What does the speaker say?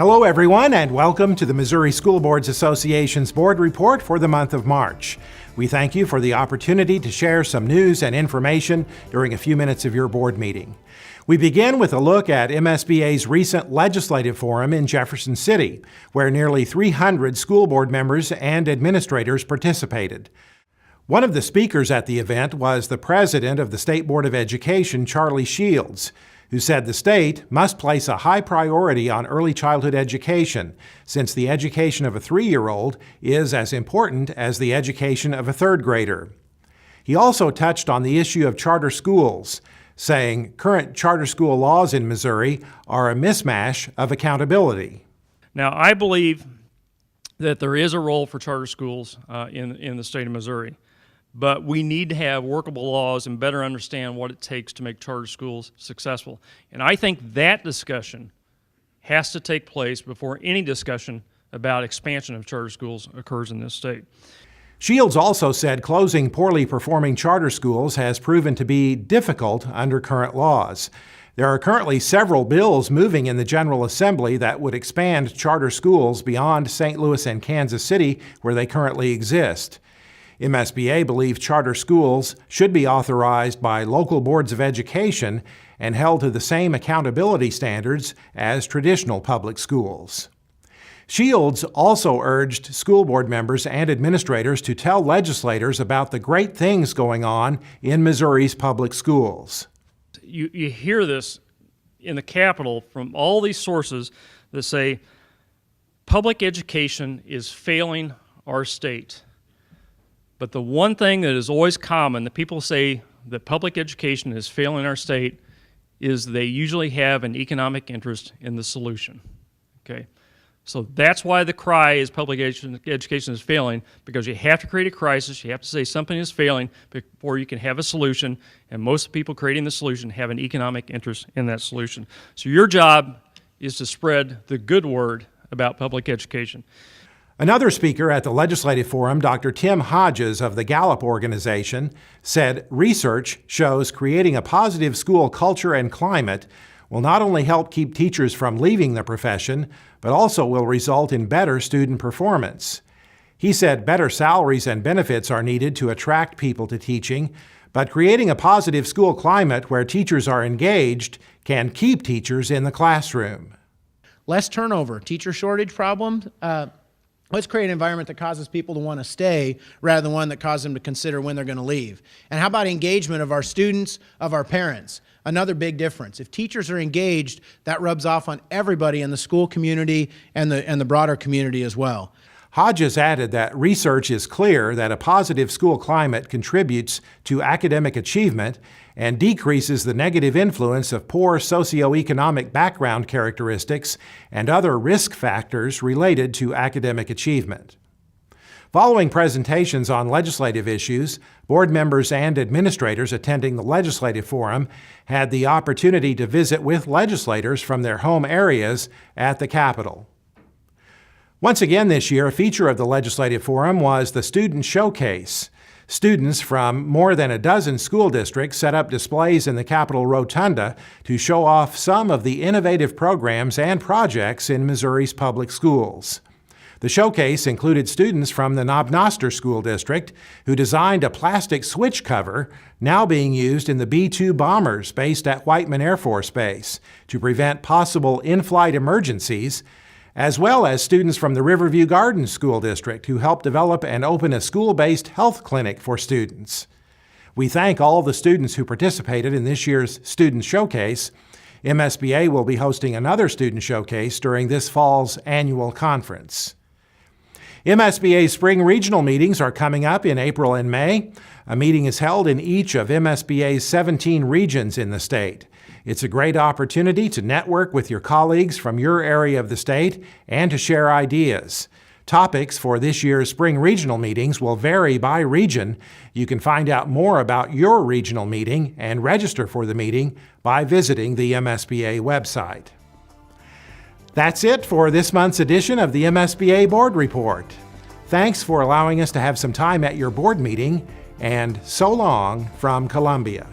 Hello everyone, and welcome to the Missouri School Boards Association's Board Report for the month of March. We thank you for the opportunity to share some news and information during a few minutes of your board meeting. We begin with a look at MSBA's recent legislative forum in Jefferson City, where nearly 300 school board members and administrators participated. One of the speakers at the event was the president of the State Board of Education, Charlie Shields, who said the state must place a high priority on early childhood education, since the education of a 3-year-old is as important as the education of a 3rd grader. He also touched on the issue of charter schools, saying current charter school laws in Missouri are a mismatch of accountability. Now, I believe that there is a role for charter schools in the state of Missouri. But we need to have workable laws and better understand what it takes to make charter schools successful. And I think that discussion has to take place before any discussion about expansion of charter schools occurs in this state. Shields also said closing poorly performing charter schools has proven to be difficult under current laws. There are currently several bills moving in the General Assembly that would expand charter schools beyond St. Louis and Kansas City, where they currently exist. MSBA believes charter schools should be authorized by local boards of education and held to the same accountability standards as traditional public schools. Shields also urged school board members and administrators to tell legislators about the great things going on in Missouri's public schools. You hear this in the Capitol from all these sources that say public education is failing our state. But the one thing that is always common that people say that public education is failing our state is they usually have an economic interest in the solution. Okay, so that's why the cry is public education is failing, because you have to create a crisis, you have to say something is failing before you can have a solution, and most people creating the solution have an economic interest in that solution. So your job is to spread the good word about public education. Another speaker at the Legislative Forum, Dr. Tim Hodges of the Gallup organization, said research shows creating a positive school culture and climate will not only help keep teachers from leaving the profession, but also will result in better student performance. He said better salaries and benefits are needed to attract people to teaching, but creating a positive school climate where teachers are engaged can keep teachers in the classroom. Less turnover, teacher shortage problems. Let's create an environment that causes people to want to stay rather than one that causes them to consider when they're going to leave. And how about engagement of our students, of our parents? Another big difference. If teachers are engaged, that rubs off on everybody in the school community and the broader community as well. Hodges added that research is clear that a positive school climate contributes to academic achievement and decreases the negative influence of poor socioeconomic background characteristics and other risk factors related to academic achievement. Following presentations on legislative issues, board members and administrators attending the Legislative Forum had the opportunity to visit with legislators from their home areas at the Capitol. Once again this year, a feature of the Legislative Forum was the Student Showcase. Students from more than a dozen school districts set up displays in the Capitol Rotunda to show off some of the innovative programs and projects in Missouri's public schools. The showcase included students from the Knob-Noster School District who designed a plastic switch cover now being used in the B-2 bombers based at Whiteman Air Force Base to prevent possible in-flight emergencies, as well as students from the Riverview Gardens School District who helped develop and open a school-based health clinic for students. We thank all the students who participated in this year's Student Showcase. MSBA will be hosting another Student Showcase during this fall's annual conference. MSBA's spring regional meetings are coming up in April and May. A meeting is held in each of MSBA's 17 regions in the state. It's a great opportunity to network with your colleagues from your area of the state and to share ideas. Topics for this year's spring regional meetings will vary by region. You can find out more about your regional meeting and register for the meeting by visiting the MSBA website. That's it for this month's edition of the MSBA Board Report. Thanks for allowing us to have some time at your board meeting, and so long from Columbia.